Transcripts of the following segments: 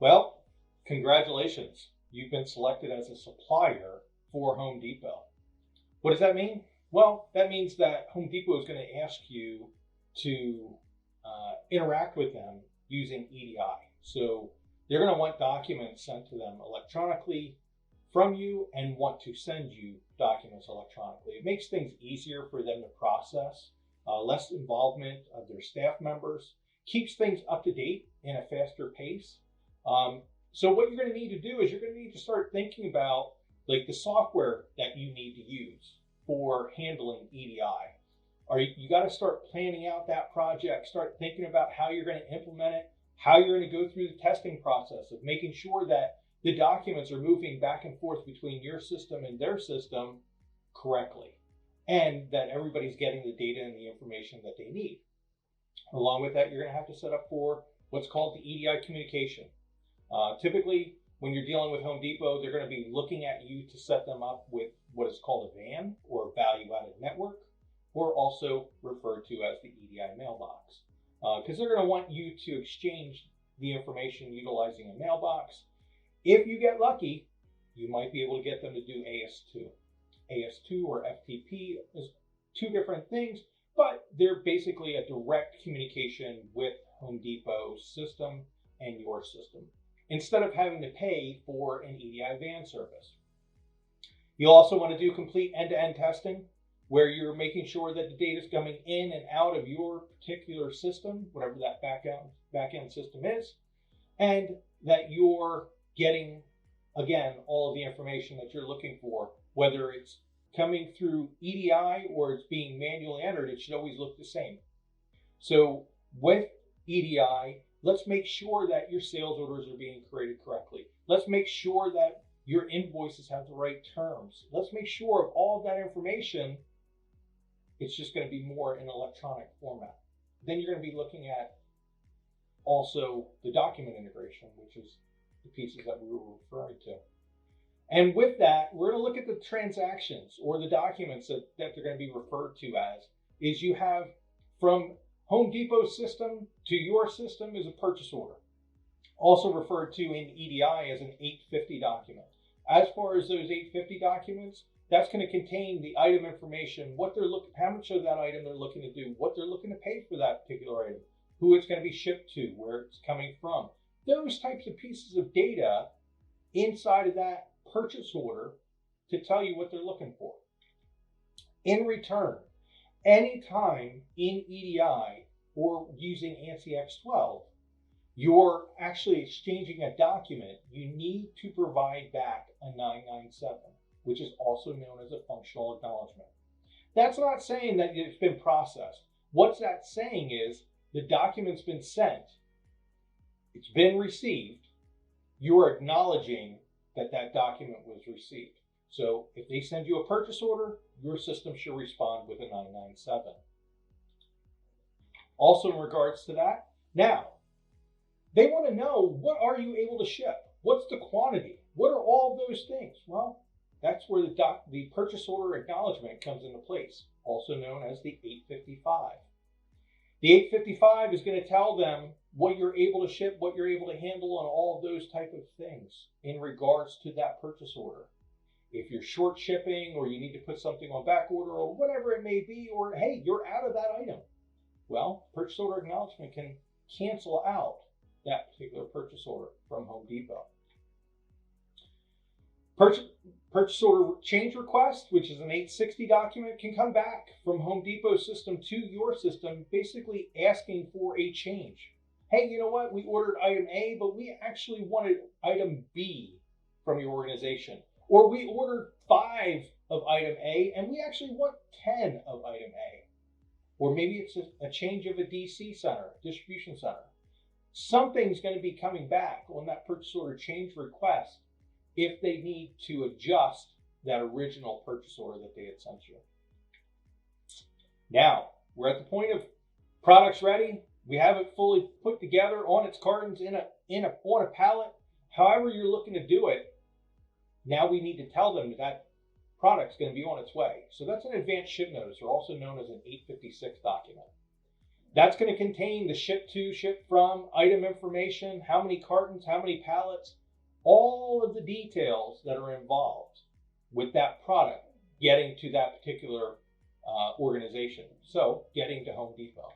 Well, congratulations. You've been selected as a supplier for Home Depot. What does that mean? Well, that means that Home Depot is going to ask you to interact with them using EDI. So they're going to want documents sent to them electronically from you and want to send you documents electronically. It makes things easier for them to process, less involvement of their staff members, keeps things up to date in a faster pace. So what you're going to need to do is you're going to need to start thinking about like the software that you need to use for handling EDI. You got to start planning out that project, start thinking about how you're going to implement it, how you're going to go through the testing process of making sure that the documents are moving back and forth between your system and their system correctly, and that everybody's getting the data and the information that they need. Along with that, you're going to have to set up for what's called the EDI communication. Typically, when you're dealing with Home Depot, they're going to be looking at you to set them up with what is called a VAN, or value-added network, or also referred to as the EDI mailbox. Because they're going to want you to exchange the information utilizing a mailbox. If you get lucky, you might be able to get them to do AS2. AS2 or FTP is two different things, but they're basically a direct communication with Home Depot's system and your system, instead of having to pay for an EDI VAN service. You'll also want to do complete end-to-end testing, where you're making sure that the data is coming in and out of your particular system, whatever that back-end system is, and that you're getting, again, all of the information that you're looking for. Whether it's coming through EDI or it's being manually entered, it should always look the same. So with EDI, let's make sure that your sales orders are being created correctly. Let's make sure that your invoices have the right terms. Let's make sure of all of that information. It's just going to be more in electronic format. Then you're going to be looking at also the document integration, which is the pieces that we were referring to. And with that, we're going to look at the transactions or the documents that they're going to be referred to as. Is you have from Home Depot's system to your system is a purchase order, also referred to in EDI as an 850 document. As far as those 850 documents, that's going to contain the item information, what they're looking, how much of that item they're looking to do, what they're looking to pay for that particular item, who it's going to be shipped to, where it's coming from. Those types of pieces of data inside of that purchase order to tell you what they're looking for. In return, anytime in EDI or using ANSI X12, you're actually exchanging a document, you need to provide back a 997, which is also known as a functional acknowledgement. That's not saying that it's been processed. What that's saying is the document's been sent, it's been received, you are acknowledging that that document was received. So if they send you a purchase order, your system should respond with a 997. Also in regards to that, now, they want to know, what are you able to ship? What's the quantity? What are all those things? Well, that's where the purchase order acknowledgement comes into place, also known as the 855. The 855 is going to tell them what you're able to ship, what you're able to handle, and all of those type of things in regards to that purchase order. If you're short shipping or you need to put something on back order or whatever it may be, or hey, you're out of that item, well, purchase order acknowledgement can cancel out that particular purchase order from Home Depot. Purchase order change request, which is an 860 document, can come back from Home Depot's system to your system, basically asking for a change. Hey, you know what? We ordered item A, but we actually wanted item B from your organization. Or we ordered 5 of item A, and we actually want 10 of item A. Or maybe it's a change of a DC center, distribution center. Something's going to be coming back on that purchase order change request if they need to adjust that original purchase order that they had sent you. Now, we're at the point of products ready. We have it fully put together on its cartons on a pallet. However you're looking to do it, now we need to tell them that product's going to be on its way. So that's an advanced ship notice, or also known as an 856 document. That's going to contain the ship to, ship from, item information, how many cartons, how many pallets, all of the details that are involved with that product getting to that particular organization. So getting to Home Depot.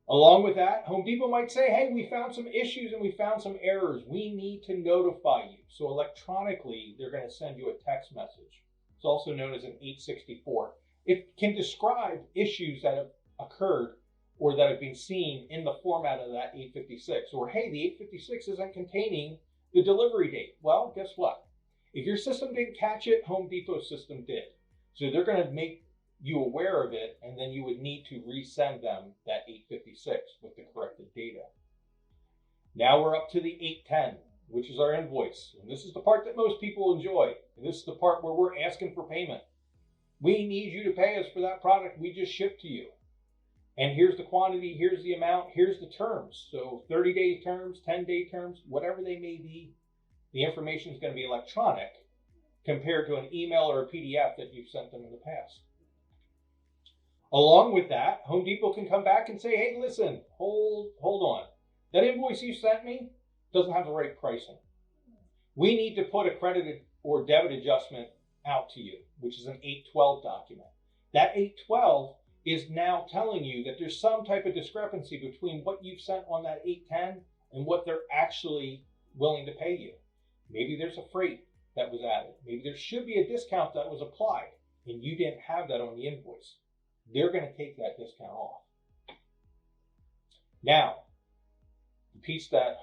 Along with that, Home Depot might say, hey, we found some issues and we found some errors. We need to notify you. So electronically, they're going to send you a text message. It's also known as an 864. It can describe issues that have occurred or that have been seen in the format of that 856. Or, hey, the 856 isn't containing the delivery date. Well, guess what? If your system didn't catch it, Home Depot's system did. So they're going to make you aware of it, and then you would need to resend them that 856 with the corrected data. Now we're up to the 810, which is our invoice. And this is the part that most people enjoy. And this is the part where we're asking for payment. We need you to pay us for that product we just shipped to you. And here's the quantity, here's the amount, here's the terms. So 30-day terms, 10-day terms, whatever they may be, the information is going to be electronic compared to an email or a PDF that you've sent them in the past. Along with that, Home Depot can come back and say, hey, listen, hold on. That invoice you sent me doesn't have the right pricing. We need to put a credit or debit adjustment out to you, which is an 812 document. That 812 is now telling you that there's some type of discrepancy between what you've sent on that 810 and what they're actually willing to pay you. Maybe there's a freight that was added. Maybe there should be a discount that was applied and you didn't have that on the invoice. They're going to take that discount off. Now, the piece that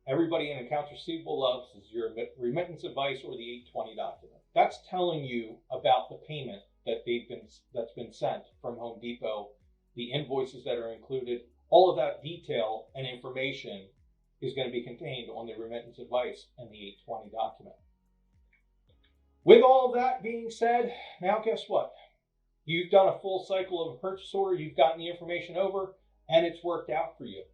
everybody in accounts receivable loves is your remittance advice or the 820 document. That's telling you about the payment that's been sent from Home Depot, the invoices that are included. All of that detail and information is going to be contained on the remittance advice and the 820 document. With all of that being said, now guess what? You've done a full cycle of a purchase order, you've gotten the information over, and it's worked out for you.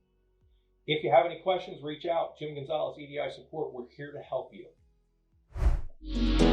If you have any questions, reach out. Jim Gonzalez, EDI Support. We're here to help you.